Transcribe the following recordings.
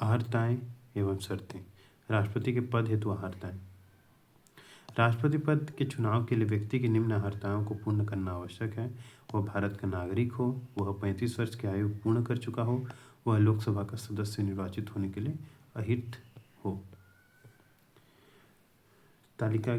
अहर्ताएं एवं शर्तें। राष्ट्रपति के पद हेतु अहर्ताएं। राष्ट्रपति पद के चुनाव के लिए व्यक्ति की निम्न अहर्ताओं को पूर्ण करना आवश्यक है। वह भारत का नागरिक हो, वह 35 वर्ष की आयु पूर्ण कर चुका हो, वह लोकसभा का सदस्य निर्वाचित होने के लिए अहिर्त हो। तालिका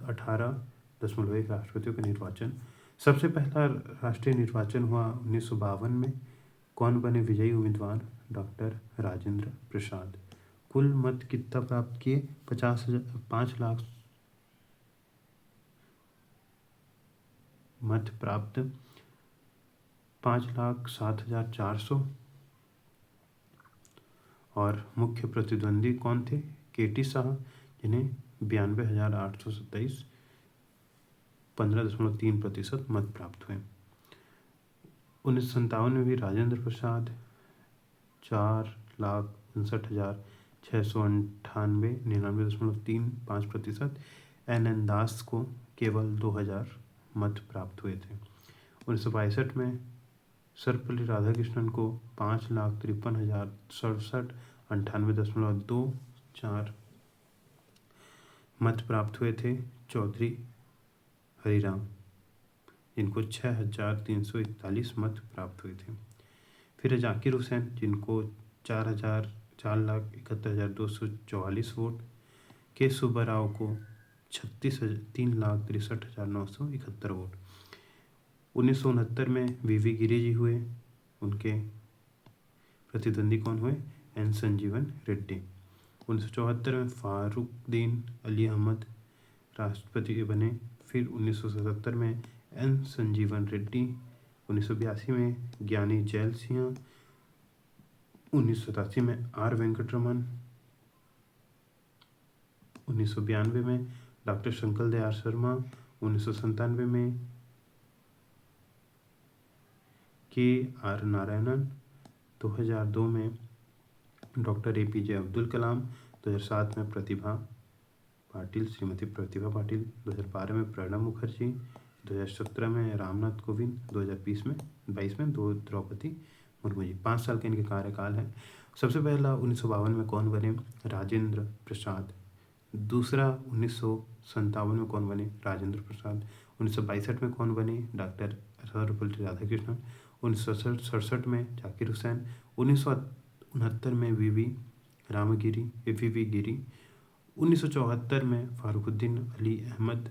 18.1 राष्ट्रपतियों का निर्वाचन। सबसे पहला राष्ट्रीय निर्वाचन हुआ 1952 में। कौन बने विजयी उम्मीदवार? डॉक्टर राजेंद्र प्रसाद। कुल मत कितना प्राप्त किए? 5 लाख मत प्राप्त, 5,07,400। और मुख्य प्रतिद्वंदी कौन थे? केटी शाह, जिन्हें 92,827, 15.3% मत प्राप्त हुए। 1957 में भी राजेंद्र प्रसाद 4,59,698, 99.35%। एन दास को केवल 2,000 मत प्राप्त हुए थे। 1962 में सर्वपल्ली राधाकृष्णन को 5,53,067, 98.24 मत प्राप्त हुए थे। चौधरी हरिराम, जिनको 6,341 मत प्राप्त हुए थे। फिर जाकिर हुसैन, जिनको 4,71,244 वोट। के सुब्बाराव को 3,63,971 वोट। 1969 में वीवी गिरी जी हुए। उनके प्रतिद्वंदी कौन हुए? एन संजीवन रेड्डी। 1974 में फारुद्दीन अली अहमद राष्ट्रपति बने। फिर 1977 में एन संजीवन रेड्डी। 1982 में ज्ञानी जैल सिंह। 1987 में आर वेंकटरमन। 1992 में डॉक्टर शंकर दयाल शर्मा। 1997 में के आर नारायणन। 2002 में डॉक्टर एपीजे अब्दुल कलाम। 2007 में प्रतिभा पाटिल, श्रीमती प्रतिभा पाटिल। 2012 में प्रणब मुखर्जी। 2017 में रामनाथ कोविंद। 2022 में द्रौपदी मुर्मू जी। 5 साल के इनके कार्यकाल है। सबसे पहला 1952 में कौन बने? राजेंद्र प्रसाद। दूसरा 1957 में कौन बने? राजेंद्र प्रसाद। 1962 में कौन बने? डॉक्टर सर्वपल्ली राधाकृष्णन। 1967 में जाकिर हुसैन। 1969 में वीवी गिरी। 1974 में फारुद्दीन अली अहमद।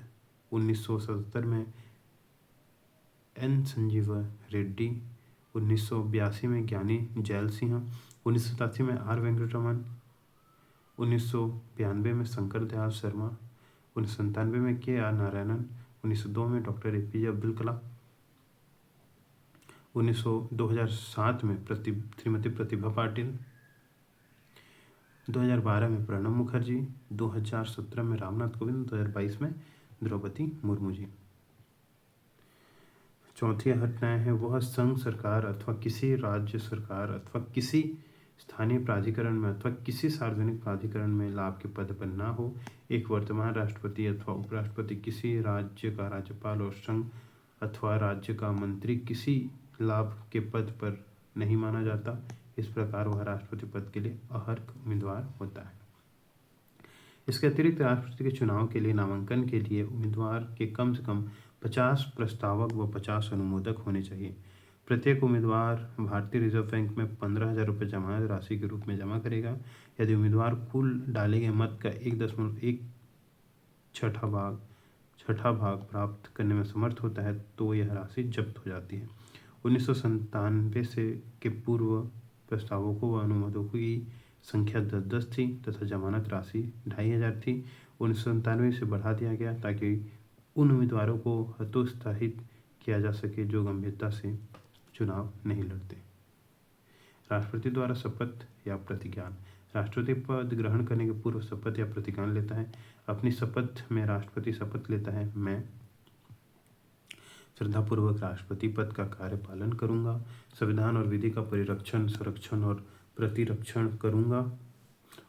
1977 में एन संजीव रेड्डी। 1982 में ज्ञानी जैल सिंह। 1987 में आर वेंकटरमन। 1992 में शंकर दयाल शर्मा। 1997 में के आर नारायणन। 1902 में डॉक्टर एपीजे अब्दुल कलाम। 2007 में श्रीमती प्रतिभा पाटिल। 2012 में प्रणब मुखर्जी। 2017 में रामनाथ कोविंद। 2022 में द्रौपदी मुर्मू जी। चौथी घटनाएं हैं, वह संघ सरकार अथवा किसी राज्य सरकार अथवा किसी स्थानीय प्राधिकरण में अथवा किसी सार्वजनिक प्राधिकरण में लाभ के पद पर न हो। एक वर्तमान राष्ट्रपति अथवा उपराष्ट्रपति किसी राज्य का राज्यपाल और संघ अथवा राज्य का मंत्री किसी लाभ के पद पर नहीं माना जाता। इस प्रकार वह राष्ट्रपति पद के लिए अहर्क उम्मीदवार होता है। इसके अतिरिक्त राष्ट्रपति के चुनाव के लिए नामांकन के लिए उम्मीदवार के कम से कम 50 प्रस्तावक व 50 अनुमोदक होने चाहिए। प्रत्येक उम्मीदवार भारतीय रिजर्व बैंक में 15,000 रुपये जमानत राशि के रूप में जमा करेगा। यदि उम्मीदवार कुल डाले गए मत का 1.1 भाग प्राप्त करने में समर्थ होता है तो यह राशि जब्त हो जाती है। 1997 से के पूर्व प्रस्तावकों व अनुमोदकों की संख्या 10 थी तथा जमानत राशि 2,500 थी। 1997 से बढ़ा दिया गया ताकि उन उम्मीदवारों को हतोत्साहित किया जा सके जो गंभीरता से चुनाव नहीं लड़ते। राष्ट्रपति द्वारा शपथ या प्रतिज्ञान। राष्ट्रपति पद ग्रहण करने के पूर्व शपथ या प्रतिज्ञान लेता है। अपनी शपथ में राष्ट्रपति शपथ लेता है, मैं श्रद्धापूर्वक राष्ट्रपति पद का कार्य पालन करूंगा, संविधान और विधि का परिरक्षण, संरक्षण और प्रतिरक्षण करूंगा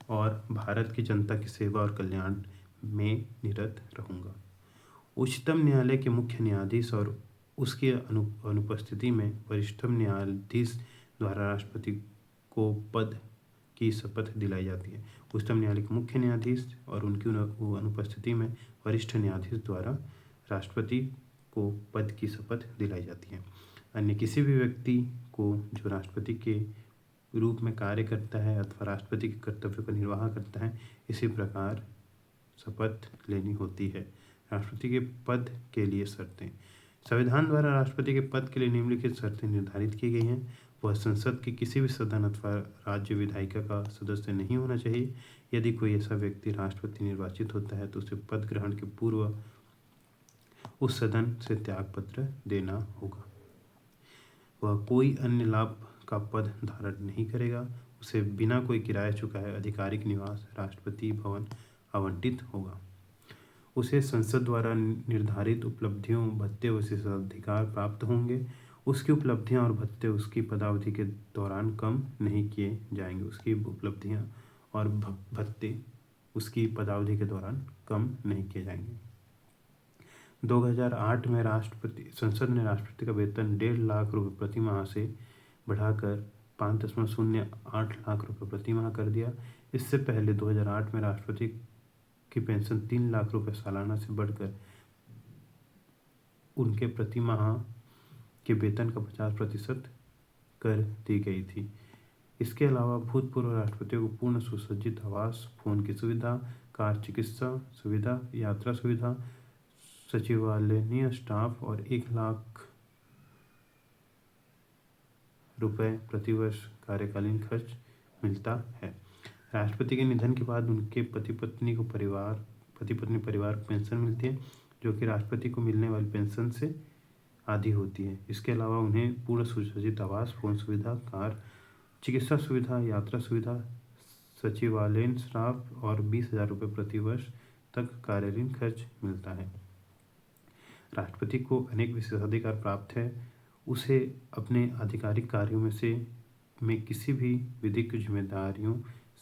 और भारत की जनता की सेवा और कल्याण में निरत रहूंगा। उच्चतम न्यायालय के मुख्य न्यायाधीश और उसकी अनुपस्थिति में वरिष्ठतम न्यायाधीश द्वारा राष्ट्रपति को पद की शपथ दिलाई जाती है। उच्चतम न्यायालय के मुख्य न्यायाधीश और उनकी अनुपस्थिति में वरिष्ठ न्यायाधीश द्वारा राष्ट्रपति को पद की शपथ दिलाई जाती है। अन्य किसी भी व्यक्ति को जो राष्ट्रपति के रूप में कार्य करता है अथवा राष्ट्रपति के कर्तव्य का निर्वाह करता है, इसी प्रकार शपथ लेनी होती है। राष्ट्रपति के पद के लिए शर्तें। संविधान द्वारा राष्ट्रपति के पद के लिए निम्नलिखित शर्तें निर्धारित की गई हैं। वह संसद के किसी भी सदन अथवा राज्य विधायिका का सदस्य नहीं होना चाहिए। यदि कोई ऐसा व्यक्ति राष्ट्रपति निर्वाचित होता है तो उसे पद ग्रहण के पूर्व उस सदन से त्यागपत्र देना होगा। वह कोई अन्य लाभ का पद धारण नहीं करेगा। उसे बिना कोई किराया चुकाए आधिकारिक निवास राष्ट्रपति भवन आवंटित होगा। उसे संसद द्वारा निर्धारित उपलब्धियों, भत्ते व विशेषाधिकार प्राप्त होंगे। उसकी उपलब्धियां और भत्ते उसकी पदावधि के दौरान कम नहीं किए जाएंगे। उसकी उपलब्धियां और भत्ते उसकी पदावधि के दौरान कम नहीं किए जाएंगे। 2008 में संसद ने राष्ट्रपति का वेतन 1.5 लाख रुपये प्रति माह से बढ़ाकर 5.08 लाख रुपये प्रति माह कर दिया। इससे पहले 2008 में राष्ट्रपति की पेंशन 3 लाख रुपये सालाना से बढ़कर उनके प्रति माह के वेतन का 50% कर दी गई थी। इसके अलावा भूतपूर्व राष्ट्रपतियों को पूर्ण सुसज्जित आवास, फोन की सुविधा, कार चिकित्सा सुविधा, यात्रा सुविधा, सचिवालयीय स्टाफ और 1 लाख रुपए प्रतिवर्ष कार्यकालीन खर्च मिलता है। राष्ट्रपति के निधन के बाद उनके पति पत्नी परिवार को पेंशन मिलती है, जो कि राष्ट्रपति को मिलने वाली पेंशन से आधी होती है। इसके अलावा उन्हें पूर्ण सुसज्जित आवास, फोन सुविधा, कार चिकित्सा सुविधा, यात्रा सुविधा, सचिवालयीन स्टाफ और 20,000 रुपये प्रतिवर्ष तक कार्यकालीन खर्च मिलता है। राष्ट्रपति को अनेक विशेषाधिकार प्राप्त है। उसे अपने आधिकारिक कार्यों में किसी भी विधिक जिम्मेदारियों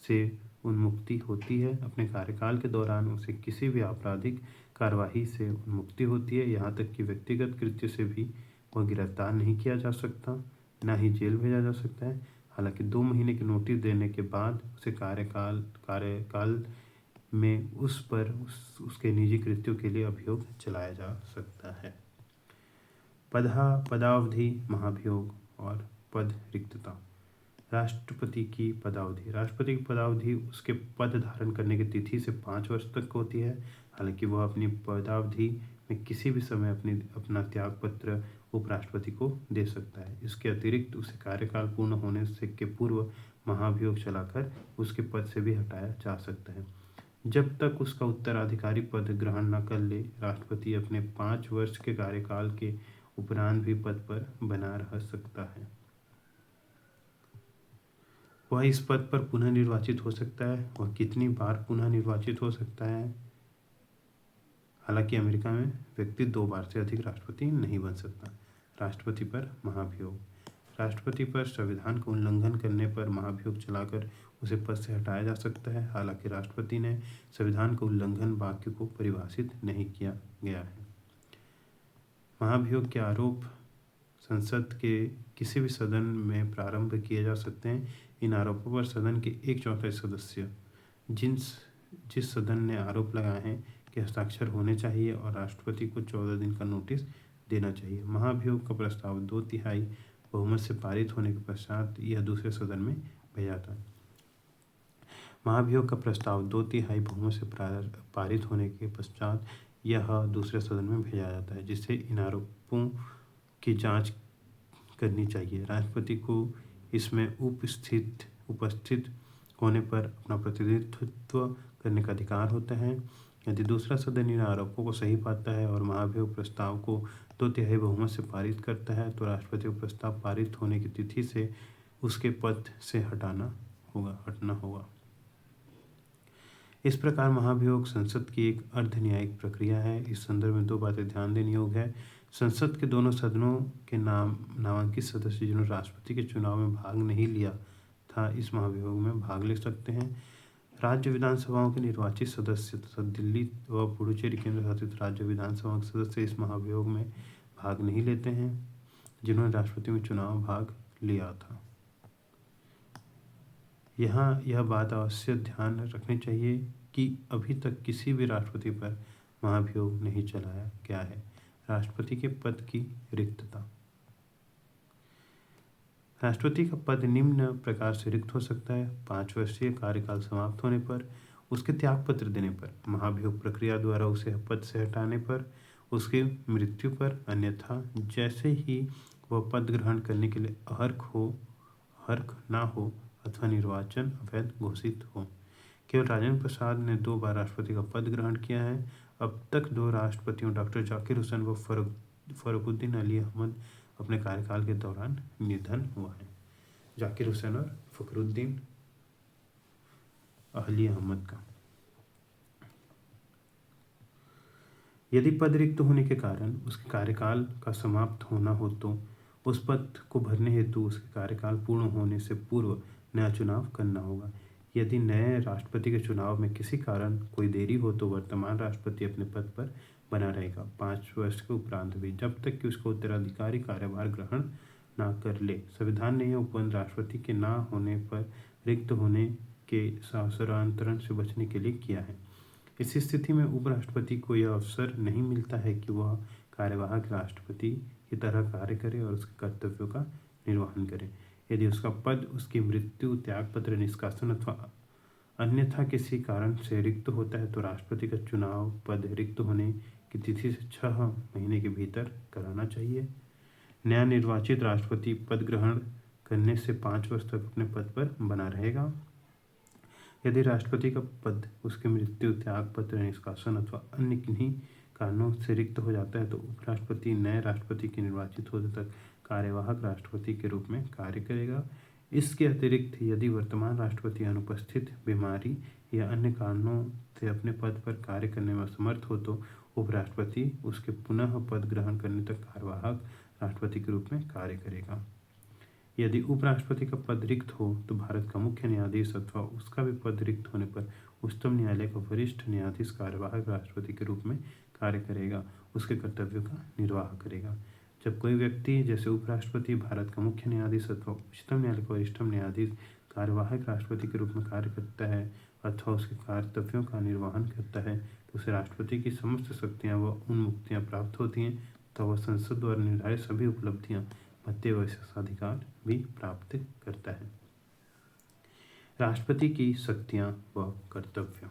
से उन्मुक्ति होती है। अपने कार्यकाल के दौरान उसे किसी भी आपराधिक कार्यवाही से उन्मुक्ति होती है। यहाँ तक कि व्यक्तिगत कृत्य से भी वह गिरफ्तार नहीं किया जा सकता, ना ही जेल भेजा जा सकता है। हालांकि 2 महीने की नोटिस देने के बाद उसे कार्यकाल में उसके निजी कृत्यों के लिए अभियोग चलाया जा सकता है। पदावधि, महाभियोग और पद रिक्तता। राष्ट्रपति की पदावधि उसके पद धारण करने की तिथि से 5 वर्ष तक होती है। हालांकि वह अपनी पदावधि में किसी भी समय अपना त्यागपत्र उपराष्ट्रपति को दे सकता है। इसके अतिरिक्त उसे कार्यकाल पूर्ण होने से के पूर्व महाभियोग चलाकर उसके पद से भी हटाया जा सकता है। जब तक उसका उत्तराधिकारी पद ग्रहण न कर ले, राष्ट्रपति अपने 5 वर्ष के कार्यकाल के उपरांत भी पद पर बना रह सकता है। वह इस पद पर पुनः निर्वाचित हो सकता है। वह कितनी बार पुनः निर्वाचित हो सकता है? हालांकि अमेरिका में व्यक्ति 2 बार से अधिक राष्ट्रपति नहीं बन सकता। राष्ट्रपति पर महाभियोग। राष्ट्रपति पर संविधान का उल्लंघन करने पर महाभियोग चलाकर उसे पद से हटाया जा सकता है। हालांकि राष्ट्रपति ने संविधान का उल्लंघन वाक्य को परिभाषित नहीं किया गया है। महाभियोग के आरोप संसद के किसी भी सदन में प्रारंभ किए जा सकते हैं। इन आरोपों पर सदन के 1/4 सदस्य जिस सदन ने आरोप लगाए हैं के हस्ताक्षर होने चाहिए और राष्ट्रपति को 14 दिन का नोटिस देना चाहिए। महाभियोग का प्रस्ताव 2/3 बहुमत से पारित होने के पश्चात यह दूसरे सदन में भेजा जाता है। महाभियोग का प्रस्ताव 2/3 बहुमत से पारित होने के पश्चात यह दूसरे सदन में भेजा जाता है, जिससे इन आरोपों की जांच करनी चाहिए। राष्ट्रपति को इसमें उपस्थित होने पर अपना प्रतिनिधित्व करने का अधिकार होता है। यदि दूसरा सदन इन आरोपों को सही पाता है और महाभियोग प्रस्ताव को 2/3 बहुमत से पारित करता है, तो राष्ट्रपति को प्रस्ताव पारित होने की तिथि से उसके पद से हटना होगा। इस प्रकार महाभियोग संसद की एक अर्ध न्यायिक प्रक्रिया है। इस संदर्भ में 2 बातें ध्यान देने योग्य है। संसद के दोनों सदनों के नामांकित सदस्य जिन्होंने राष्ट्रपति के चुनाव में भाग नहीं लिया था, इस महाभियोग में भाग ले सकते हैं। राज्य विधानसभाओं के निर्वाचित सदस्य तथा दिल्ली व पुडुचेरी केंद्र शासित राज्य विधानसभाओं के सदस्य इस महाभियोग में भाग नहीं लेते हैं, जिन्होंने राष्ट्रपति में चुनाव भाग लिया था। यहाँ यह बात अवश्य ध्यान रखनी चाहिए कि अभी तक किसी भी राष्ट्रपति पर महाभियोग नहीं चलाया गया है। राष्ट्रपति के पद की रिक्तता। राष्ट्रपति का पद निम्न प्रकार से रिक्त हो सकता है: 5 वर्षीय कार्यकाल समाप्त होने पर, उसके त्यागपत्र देने पर, महाभियोग प्रक्रिया द्वारा उसे पद से हटाने पर, उसकी मृत्यु पर, अन्यथा जैसे ही वह पद ग्रहण करने के लिए अर्ह ना हो अथवा निर्वाचन अवैध घोषित हो। केवल राजेंद्र प्रसाद ने 2 बार राष्ट्रपति का पद ग्रहण किया है। अब तक 2 राष्ट्रपतियों डॉक्टर जाकिर हुसैन व फरुखुद्दीन अली अहमद अपने कार्यकाल के दौरान निधन हुआ है। जाकिर हुसैन और फखरुद्दीन अली अहमद का। यदि पद रिक्त होने के कारण उसके कार्यकाल का समाप्त होना हो तो उस पद को भरने हेतु उसके कार्यकाल पूर्ण होने से पूर्व नया चुनाव करना होगा। यदि नए राष्ट्रपति के चुनाव में किसी कारण कोई देरी हो तो वर्तमान राष्ट्रपति अपने पद पर बना रहेगा 5 वर्ष के उपरांत भी, जब तक कि उसका उत्तराधिकारी कार्यभार ग्रहण ना कर ले। संविधान ने यह उपबंध राष्ट्रपति के ना होने पर रिक्त होने के सासरांतरण से बचने के लिए किया है। इस स्थिति में उपराष्ट्रपति को यह अवसर नहीं मिलता है कि वह कार्यवाहक राष्ट्रपति की तरह कार्य करे और उसके कर्तव्यों का निर्वहन करे। यदि उसका पद उसकी मृत्यु, त्यागपत्र, निष्कासन अथवा अन्यथा किसी कारण से रिक्त होता है तो राष्ट्रपति का चुनाव पद रिक्त होने की तिथि से 6 महीने के भीतर कराना चाहिए। नया निर्वाचित राष्ट्रपति पद ग्रहण करने से 5 वर्ष तक अपने पद पर बना रहेगा। यदि राष्ट्रपति का पद उसकी मृत्यु, त्यागपत्र, निष्कासन अथवा अन्य किन्हीं कारणों से रिक्त हो जाता है तो उपराष्ट्रपति नए राष्ट्रपति के निर्वाचित होने तक कार्यवाहक राष्ट्रपति के रूप में कार्य करेगा। इसके अतिरिक्त यदि वर्तमान राष्ट्रपति अनुपस्थित, बीमारी या अन्य कारणों से अपने पद पर कार्य करने में असमर्थ हो तो उपराष्ट्रपति उसके पुनः पद ग्रहण करने तक कार्यवाहक राष्ट्रपति के रूप में कार्य करेगा। यदि उपराष्ट्रपति का पद रिक्त हो तो भारत का मुख्य न्यायाधीश अथवा उसका भी पद रिक्त होने पर उच्चतम न्यायालय का वरिष्ठ न्यायाधीश कार्यवाहक राष्ट्रपति के रूप में कार्य करेगा, उसके कर्तव्यों का निर्वाह करेगा। जब कोई व्यक्ति जैसे उपराष्ट्रपति भारत का मुख्य न्यायाधीश अथवा उच्चतम न्यायालय का वरिष्ठ न्यायाधीश कार्यवाहक राष्ट्रपति के रूप में कार्य करता है अथवा उसके कर्तव्यों का निर्वहन करता है तो उसे राष्ट्रपति की समस्त शक्तियाँ व उन्मुक्तियाँ प्राप्त होती हैं तथा वह संसद द्वारा निर्धारित सभी उपलब्धियाँ, भत्ते व विशेषाधिकार भी प्राप्त करता है। राष्ट्रपति की शक्तियाँ व कर्तव्य।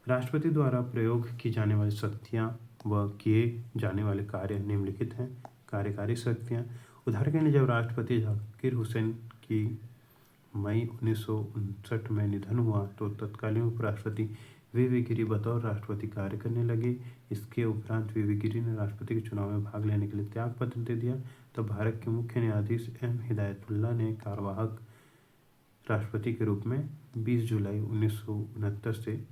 राष्ट्रपति द्वारा प्रयोग की जाने वाली शक्तियाँ व किए जाने वाले कार्य निम्नलिखित हैं। कार्यकारी शक्तियाँ। उदाहरण के लिए जब राष्ट्रपति जाकिर हुसैन की मई 1959 में निधन हुआ तो तत्कालीन उपराष्ट्रपति वी गिरी बतौर राष्ट्रपति कार्य करने लगे। इसके उपरांत वी गिरी ने राष्ट्रपति के चुनाव में भाग लेने के लिए त्यागपत्र दे दिया। तब भारत के मुख्य न्यायाधीश एम हिदायतुल्लाह ने कार्यवाहक राष्ट्रपति के रूप में 20 जुलाई 1969 से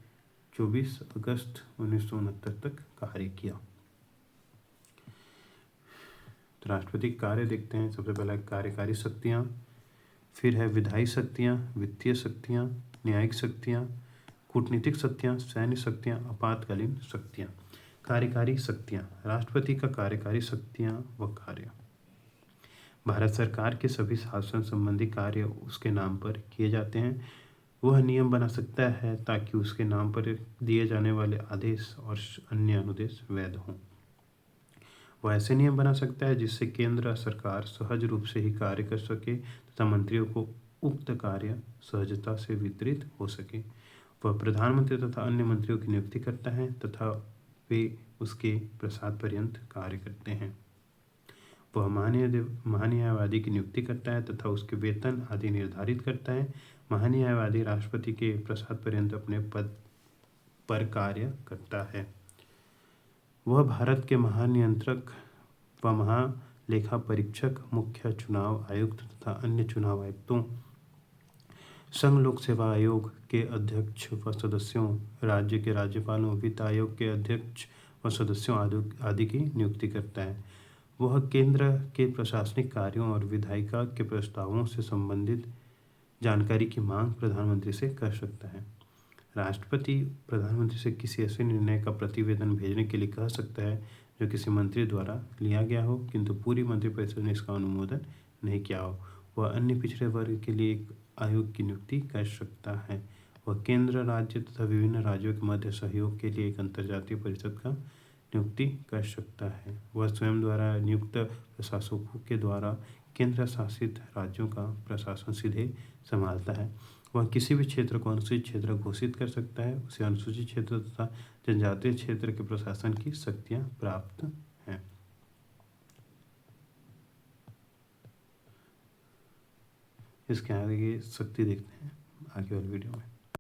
24 अगस्त 1969 तक कार्य किया। तो राष्ट्रपति कार्य देखते हैं। सबसे पहला कार्यकारी शक्तियाँ, फिर है विधायी शक्तियाँ, वित्तीय शक्तियाँ, न्यायिक शक्तियाँ, कूटनीतिक शक्तियाँ, सैन्य शक्तियाँ, आपातकालीन शक्तियाँ। कार्यकारी शक्तियाँ। राष्ट्रपति का कार्यकारी शक्तियाँ व कार्य। भारत सरकार के सभी शासन संबंधी कार्य उसके नाम पर किए जाते हैं। वह नियम बना सकता है ताकि उसके नाम पर दिए जाने वाले आदेश और अन्य अनुदेश वैध हों। वह ऐसे नियम बना सकता है जिससे केंद्र सरकार सहज रूप से ही कार्य कर सके तथा मंत्रियों को उक्त कार्य सहजता से वितरित हो सके। वह प्रधानमंत्री तथा अन्य मंत्रियों की नियुक्ति करता है तथा वे उसके प्रसाद पर्यंत कार्य करते हैं। वह महान्यायवादी की नियुक्ति करता है तथा उसके वेतन आदि निर्धारित करता है। महान्यायवादी राष्ट्रपति के प्रसाद पर्यंत अपने पद पर कार्य करता है। वह भारत के महानियंत्रक व महालेखा परीक्षक, मुख्य चुनाव आयुक्त तथा अन्य चुनाव आयुक्तों, संघ लोक सेवा आयोग के अध्यक्ष व सदस्यों, राज्य के राज्यपालों, वित्त आयोग के अध्यक्ष व सदस्यों आदि की नियुक्ति करता है। वह केंद्र के प्रशासनिक कार्यों और विधायिका के प्रस्तावों से संबंधित जानकारी की मांग प्रधानमंत्री से कर सकता है। राष्ट्रपति प्रधानमंत्री से किसी ऐसे निर्णय का प्रतिवेदन भेजने के लिए कह सकता है जो किसी मंत्री द्वारा लिया गया हो किंतु पूरी मंत्रिपरिषद ने इसका अनुमोदन नहीं किया हो। वह अन्य पिछड़े वर्ग के लिए एक आयोग की नियुक्ति कर सकता है। वह केंद्र, राज्य तथा विभिन्न राज्यों के मध्य सहयोग के लिए एक अंतर्जातीय परिषद का नियुक्ति कर सकता है। वह स्वयं द्वारा नियुक्त प्रशासकों के द्वारा केंद्र शासित राज्यों का प्रशासन सीधे संभालता है। वह किसी भी क्षेत्र को अनुसूचित क्षेत्र घोषित कर सकता है। उसे अनुसूचित क्षेत्र तथा जनजातीय क्षेत्र के प्रशासन की शक्तियां प्राप्त हैं। इसके आगे शक्ति देखते हैं आगे वाली वीडियो में।